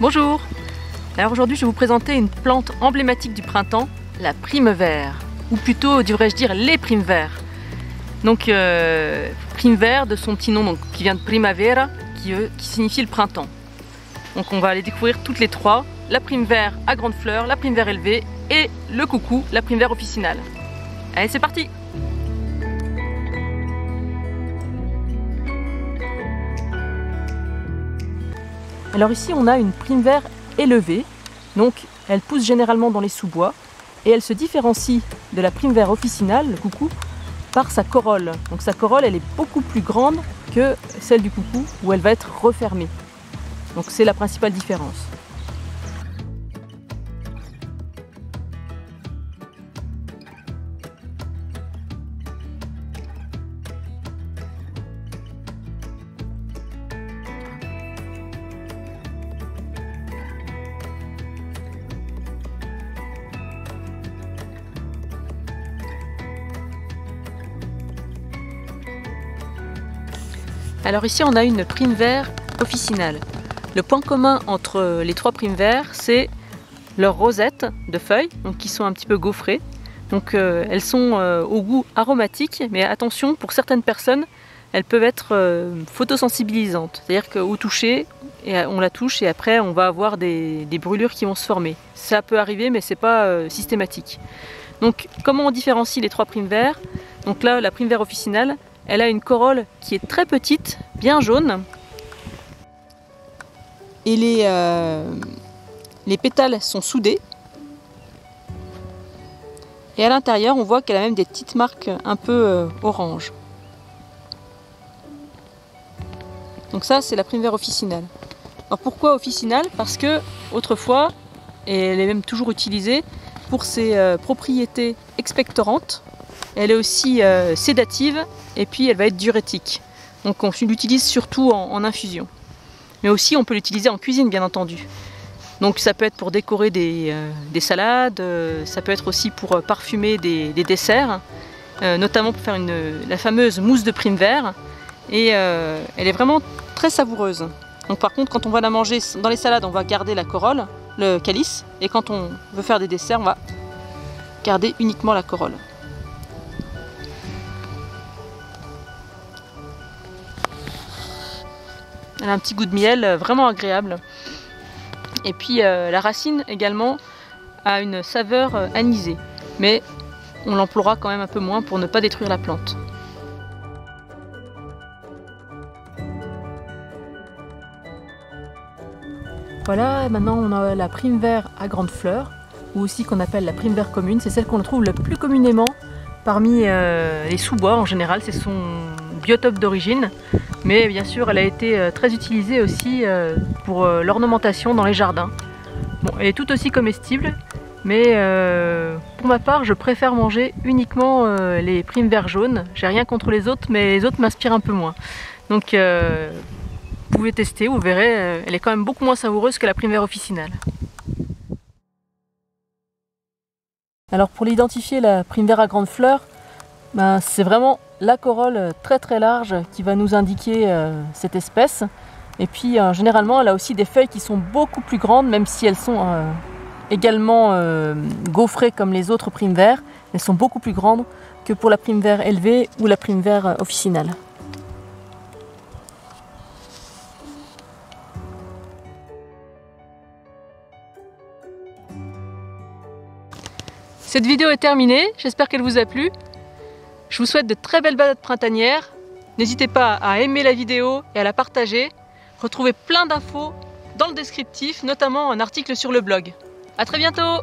Bonjour. Alors aujourd'hui je vais vous présenter une plante emblématique du printemps, la Primevère. Ou plutôt devrais-je dire les Primevères. Donc Primevère de son petit nom donc, qui vient de Primavera, qui signifie le printemps. Donc on va les découvrir toutes les trois. La Primevère à grandes fleurs, la Primevère élevée et le coucou, la Primevère officinale. Allez c'est parti! Alors ici on a une Primevère élevée, donc elle pousse généralement dans les sous-bois et elle se différencie de la Primevère officinale, le coucou, par sa corolle. Donc sa corolle elle est beaucoup plus grande que celle du coucou où elle va être refermée. Donc c'est la principale différence. Alors ici on a une Primevère officinale. Le point commun entre les trois Primevères, c'est leurs rosettes de feuilles, donc qui sont un petit peu gaufrées. Donc elles sont au goût aromatique, mais attention, pour certaines personnes, elles peuvent être photosensibilisantes. C'est-à-dire qu'au toucher, on la touche et après on va avoir des brûlures qui vont se former. Ça peut arriver, mais c'est pas systématique. Donc comment on différencie les trois Primevères? Donc là, la Primevère officinale, elle a une corolle qui est très petite, bien jaune. Et les pétales sont soudés. Et à l'intérieur, on voit qu'elle a même des petites marques un peu orange. Donc ça, c'est la Primevère officinale. Alors pourquoi officinale? Parce que autrefois, et elle est même toujours utilisée, pour ses propriétés expectorantes. Elle est aussi sédative et puis elle va être diurétique. Donc on l'utilise surtout en infusion. Mais aussi on peut l'utiliser en cuisine bien entendu. Donc ça peut être pour décorer des salades, ça peut être aussi pour parfumer des desserts, notamment pour faire la fameuse mousse de Primevère. Et elle est vraiment très savoureuse. Donc par contre quand on va la manger dans les salades, on va garder la corolle, le calice. Et quand on veut faire des desserts, on va garder uniquement la corolle. Elle a un petit goût de miel vraiment agréable. Et puis la racine également a une saveur anisée. Mais on l'emploiera quand même un peu moins pour ne pas détruire la plante. Voilà, maintenant on a la Primevère à grandes fleurs, ou aussi qu'on appelle la Primevère commune. C'est celle qu'on trouve le plus communément parmi les sous-bois en général. C'est son biotope d'origine. Mais bien sûr, elle a été très utilisée aussi pour l'ornementation dans les jardins. Bon, elle est tout aussi comestible, mais pour ma part, je préfère manger uniquement les Primevères jaunes. J'ai rien contre les autres, mais les autres m'inspirent un peu moins. Donc, vous pouvez tester, vous verrez, elle est quand même beaucoup moins savoureuse que la Primevère officinale. Alors, pour l'identifier, la Primevère à grandes fleurs, ben, c'est vraiment la corolle très très large qui va nous indiquer cette espèce. Et puis généralement elle a aussi des feuilles qui sont beaucoup plus grandes, même si elles sont également gaufrées comme les autres Primevères. Elles sont beaucoup plus grandes que pour la Primevère élevée ou la Primevère officinale. Cette vidéo est terminée, j'espère qu'elle vous a plu. Je vous souhaite de très belles balades printanières. N'hésitez pas à aimer la vidéo et à la partager. Retrouvez plein d'infos dans le descriptif, notamment un article sur le blog. À très bientôt!